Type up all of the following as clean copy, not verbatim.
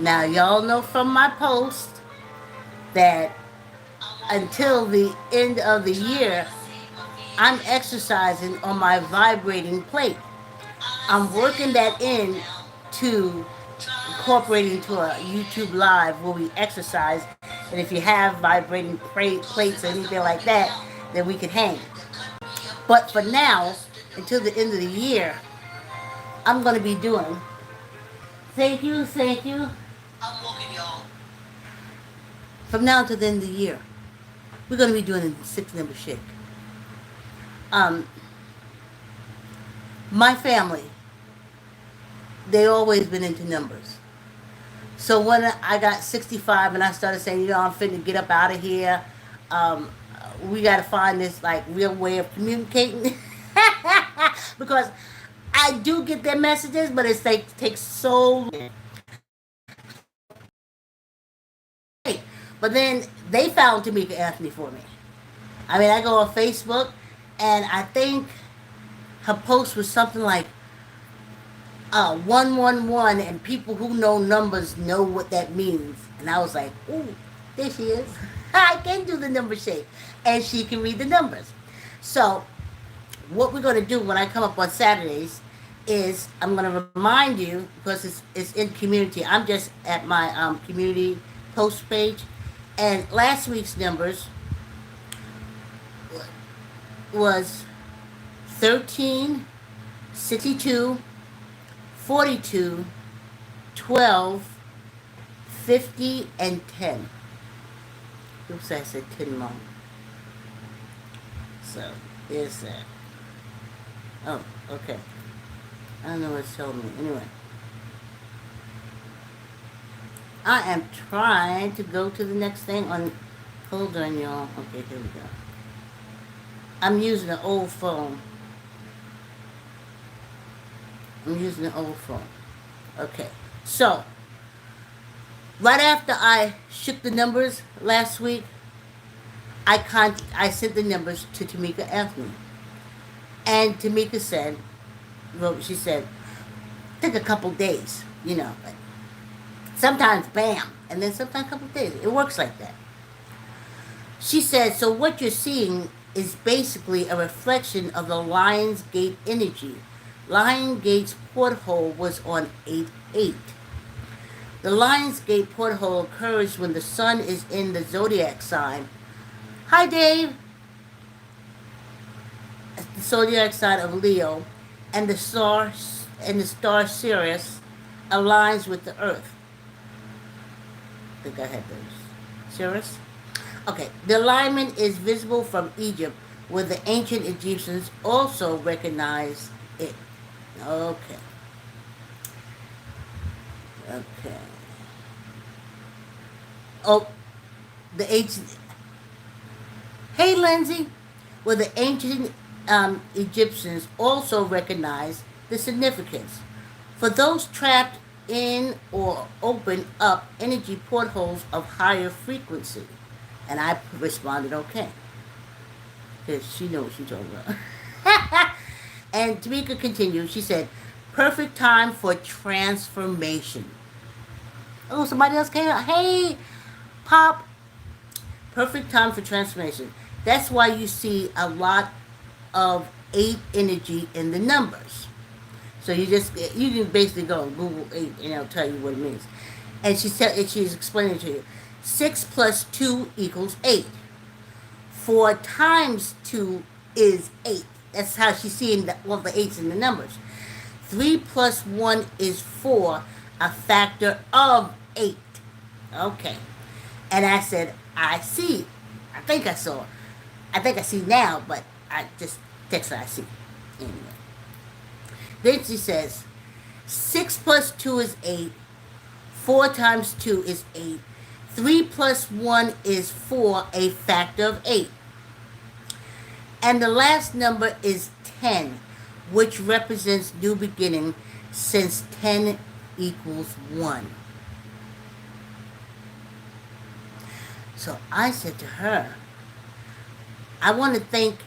Now, y'all know from my post that until the end of the year, I'm exercising on my vibrating plate. I'm working that in to incorporate into a YouTube live where we exercise. And if you have vibrating plates or anything like that, then we can hang. But for now, until the end of the year, I'm going to be doing. Thank you, thank you. From now to the end of the year, we're going to be doing a 6 number shake. Um, my family, they always been into numbers. So when I got 65 and I started saying, I'm finna get up out of here, um, we got to find this like real way of communicating because I do get their messages, but it's like takes so long. But then they found Tamykah Anthony for me. I mean, I go on Facebook, and I think her post was something like 111, and people who know numbers know what that means. And I was like, ooh, there she is. I can do the number shape, and she can read the numbers. So what we're going to do when I come up on Saturdays is I'm going to remind you, because it's in community. I'm just at my community post page, and last week's numbers was 13, 62, 42, 12, 50, and 10. Oops, I said 10 more. So, there's that. Oh, okay. I don't know what it's telling me. Anyway. I am trying to go to the next thing on... Hold on, y'all. Okay, here we go. I'm using an old phone. Okay. So, right after I shook the numbers last week, I sent the numbers to Tamykah Anthony. And Tamykah said, she said, take a couple days, like sometimes bam, and then sometimes a couple days. It works like that. She said, so what you're seeing is basically a reflection of the Lion's Gate energy. Lion Gate's porthole was on 8-8. The Lion's Gate porthole occurs when the sun is in the zodiac sign. Hi, Dave. The zodiac sign of Leo, and the star Sirius aligns with the Earth. I think I had those. Sirius? Okay. The alignment is visible from Egypt, where the ancient Egyptians also recognized it. Okay. Oh, the ancient... Hey, Lindsay. Where the ancient Egyptians also recognized the significance. For those trapped in or open up energy portholes of higher frequency. And I responded, okay. Because she knows what she's talking about. And Tamykah continued. She said, perfect time for transformation. Oh, somebody else came out. Hey, Pop. Perfect time for transformation. That's why you see a lot of 8 energy in the numbers. So you can basically go and Google 8 and it'll tell you what it means. And she's explaining to you. 6 plus 2 equals 8. 4 times 2 is 8. That's how she's seeing all the 8s in the numbers. 3 plus 1 is 4, a factor of 8. Okay. And I said, I see. I think I saw. I think I see now, but I just text her I see. Anyway. Then she says, 6 plus 2 is 8. 4 times 2 is 8. 3 plus 1 is 4, a factor of 8. And the last number is 10, which represents new beginning, since 10 equals 1. So I said to her, I want to think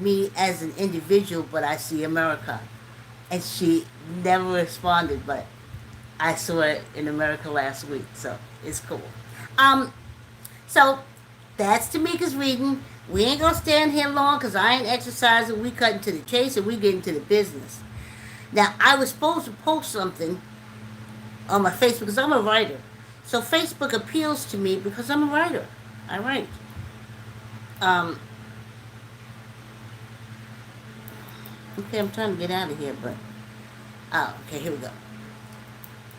me as an individual, but I see America. And she never responded, but I saw it in America last week, so it's cool. Um, so that's Tamika's reading. We ain't gonna stand here long because I ain't exercising. We cut into the chase and we get into the business. Now, I was supposed to post something on my Facebook because I'm a writer. So Facebook appeals to me because I'm a writer. I write. Um, okay, I'm trying to get out of here, but okay, here we go.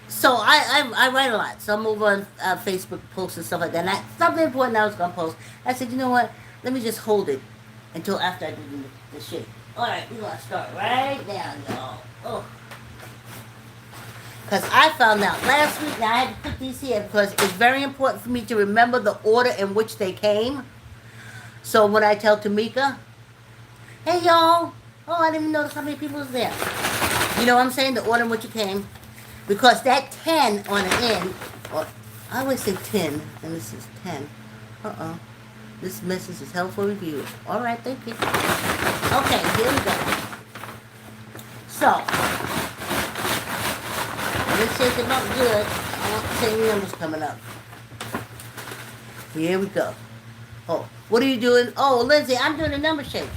So I write a lot. So I'm over on Facebook posts and stuff like that. And something important I was gonna post. I said, you know what? Let me just hold it until after I do the shit. All right, we're gonna start right now, y'all. Oh. Because I found out last week, now I had to put these here because it's very important for me to remember the order in which they came. So when I tell Tamykah, hey y'all, oh, I didn't even notice how many people was there. You know what I'm saying? The order in which it came. Because that 10 on the end, or I always say 10, and this is 10. Uh-oh. This message is held for review. All right, thank you. Okay, here we go. So, let's shake them up good. I want the same numbers coming up. Here we go. Oh, what are you doing? Oh, Lindsay, I'm doing a number shake.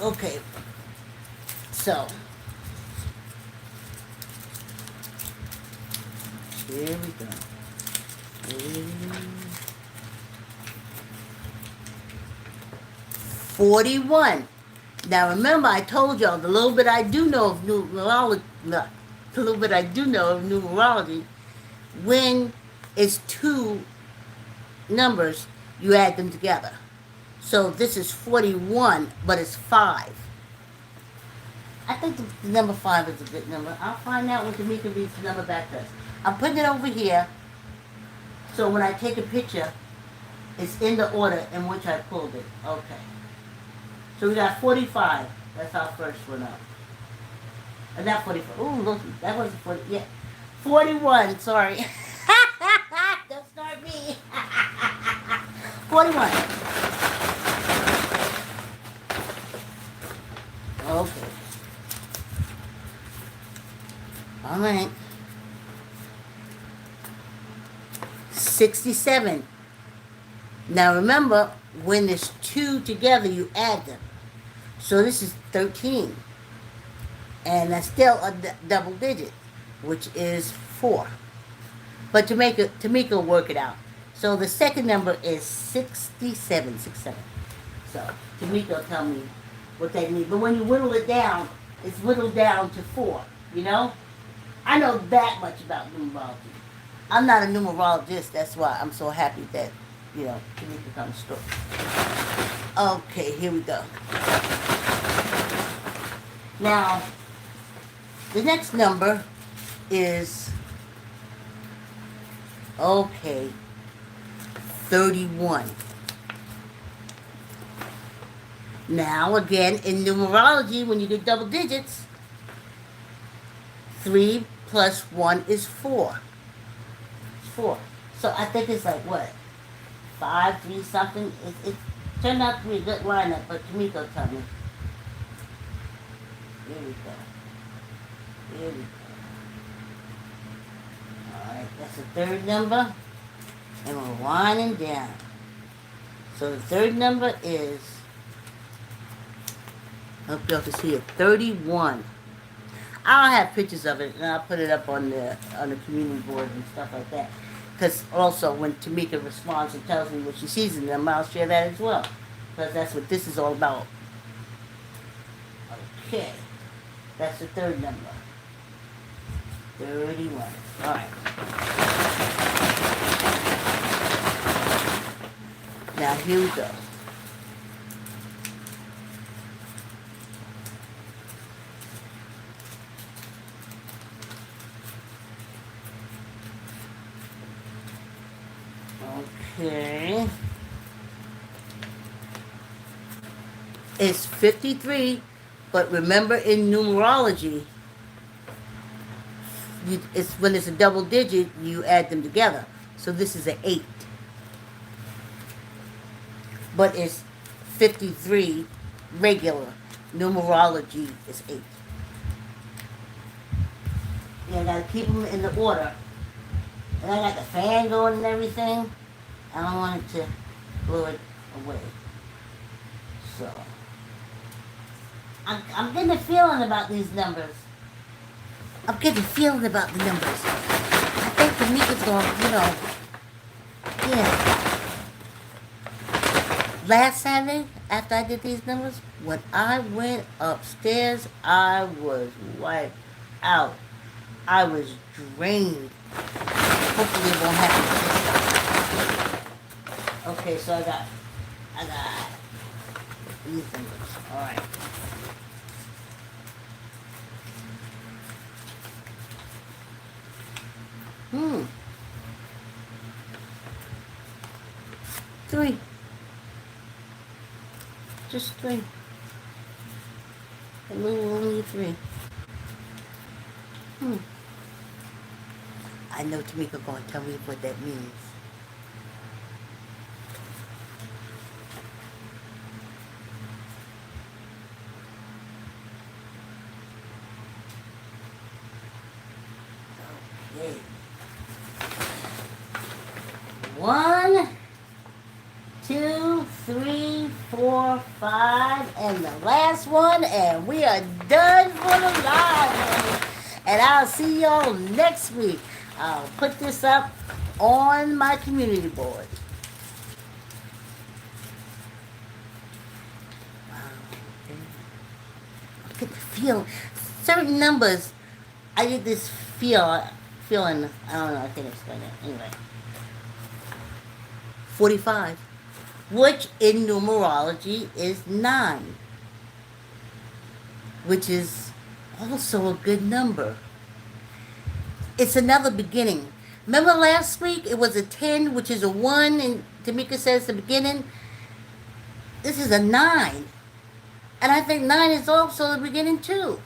Okay. So, here we go. 41. Now remember, I told y'all the little bit I do know of numerology. The little bit I do know of numerology. When it's two numbers, you add them together. So this is 41, but it's 5. I think the number 5 is a good number. I'll find out when Tamykah reads the number back to us. I'm putting it over here, so when I take a picture, it's in the order in which I pulled it. Okay. So we got 45. That's our first one up. Not 45. Ooh, look, that wasn't 40. Yeah. 41, sorry. Don't start me. 41. Okay. All right. 67. Now remember, when there's 2 together, you add them. So this is 13. And that's still a double digit, which is 4. But Tamykah will work it out. So the second number is 67. 67. So Tamykah will tell me what they need. But when you whittle it down, it's whittled down to 4. You know? I know that much about numerology. I'm not a numerologist. That's why I'm so happy that, you know, Tamykah comes through. Okay, here we go. Now, the next number is, okay, 31. Now, again, in numerology, when you get double digits, 3 plus 1 is 4. It's 4. So I think it's like, what, 5, 3 something? It turned out to be a good lineup, but Tamykah will tell me. Here we go. Here we go. Alright, that's the third number. And we're winding down. So the third number is, I hope y'all can see it, 31. I'll have pictures of it and I'll put it up on the community board and stuff like that. Because also when Tamykah responds and tells me what she sees in them, I'll share that as well. Because that's what this is all about. Okay. That's the third number. 31. Alright. Now here we go. Okay. It's 53, but remember in numerology, it's when it's a double digit, you add them together. So this is an 8. But it's 53 regular. Numerology is 8. You I gotta keep them in the order. And I got the fan going and everything. I don't want it to blow it away. So, I'm getting a feeling about these numbers. I'm getting a feeling about the numbers. I think Tamykah's going, yeah. Last Saturday, after I did these numbers, when I went upstairs, I was wiped out. I was drained. Hopefully it won't happen this time. Okay, so I got these numbers. Alright. Three. Just three. A little only three. I know Tamykah gonna tell me what that means. Okay. 1, 2, 3, 4, 5, and the last one, and we are done for the live. And I'll see y'all next week. I'll put this up on my community board. Wow. I get the feel. Certain numbers, I get this feeling. I don't know. I can't explain it. Anyway. 45, which in numerology is 9, which is also a good number. It's another beginning. Remember last week it was a 10, which is a 1, and Tamykah says the beginning. This is a 9. And I think 9 is also the beginning too.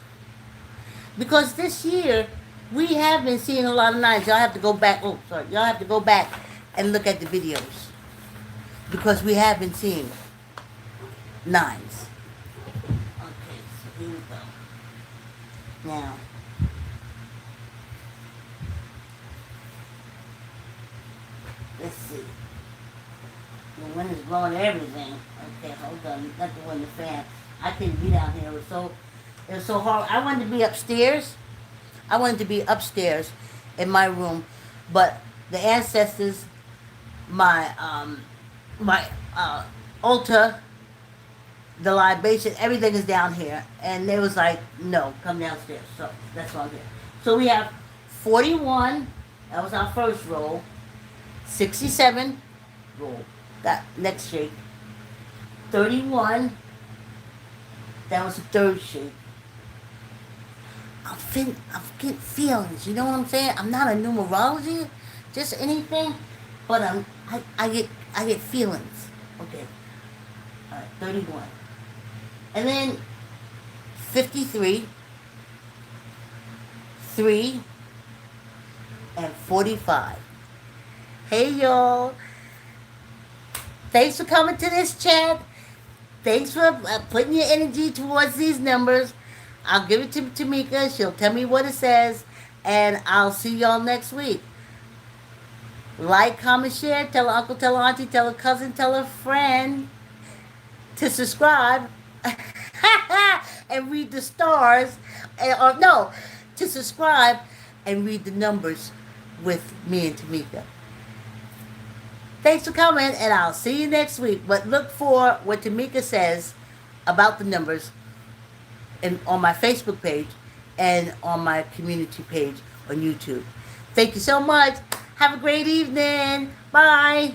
Because this year, we have been seeing a lot of 9s. Y'all have to go back, y'all have to go back and look at the videos. Because we have been seeing 9s. Okay, so here we go. Now, let's see. The wind is blowing everything. Okay, hold on. Not the wind, the fan. I couldn't be down here. It was so hard. I wanted to be upstairs. I wanted to be upstairs in my room, but the ancestors, my altar, the libation, everything is down here. And they was like, no, come downstairs. So that's why I'm here. So we have 41. That was our first roll. 67. Roll. That next shake. 31. That was the third shake. I'm getting feelings. You know what I'm saying? I'm not a numerology, just anything, but I get feelings. Okay. All right, 31. And then 53, 3, and 45. Hey, y'all. Thanks for coming to this chat. Thanks for putting your energy towards these numbers. I'll give it to Tamykah. She'll tell me what it says. And I'll see y'all next week. Like, comment, share. Tell uncle, tell auntie, tell a cousin, tell a friend to subscribe. And read the stars. To subscribe and read the numbers with me and Tamykah. Thanks for coming, and I'll see you next week. But look for what Tamykah says about the numbers on my Facebook page and on my community page on YouTube. Thank you so much. Have a great evening. Bye.